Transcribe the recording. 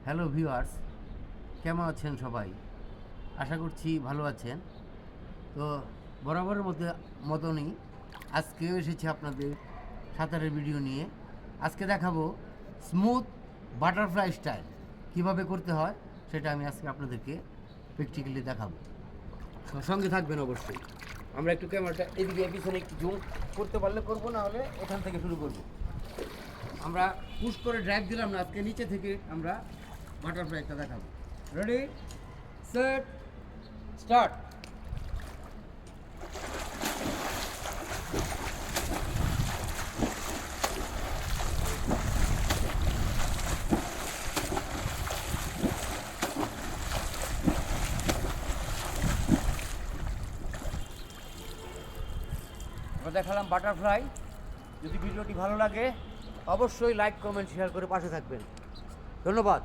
Hello viewers, কেমন আছেন সবাই? আশা করছি ভালো আছেন। তো বরাবরের মতনই আজকেও এসেছি আপনাদের সাঁতারের ভিডিও নিয়ে। আজকে দেখাবো স্মুথ বাটারফ্লাই স্টাইল কীভাবে করতে হয়, সেটা আমি আজকে আপনাদেরকে প্র্যাকটিক্যালি দেখাবো। সঙ্গে থাকবেন অবশ্যই। আমরা একটু ক্যামেরাটা এদিকে পিছনে একটু জুম করতে পারলে করবো, না হলে এখান থেকে শুরু করব। আমরা পুশ করে ড্রাইভ দিলাম না, আজকে নিচে থেকে আমরা বাটারফ্লাইটা দেখাবো। Ready, set, start. আমরা দেখালাম বাটারফ্লাই। যদি ভিডিওটি ভালো লাগে অবশ্যই লাইক, কমেন্ট, শেয়ার করে পাশে থাকবেন। ধন্যবাদ।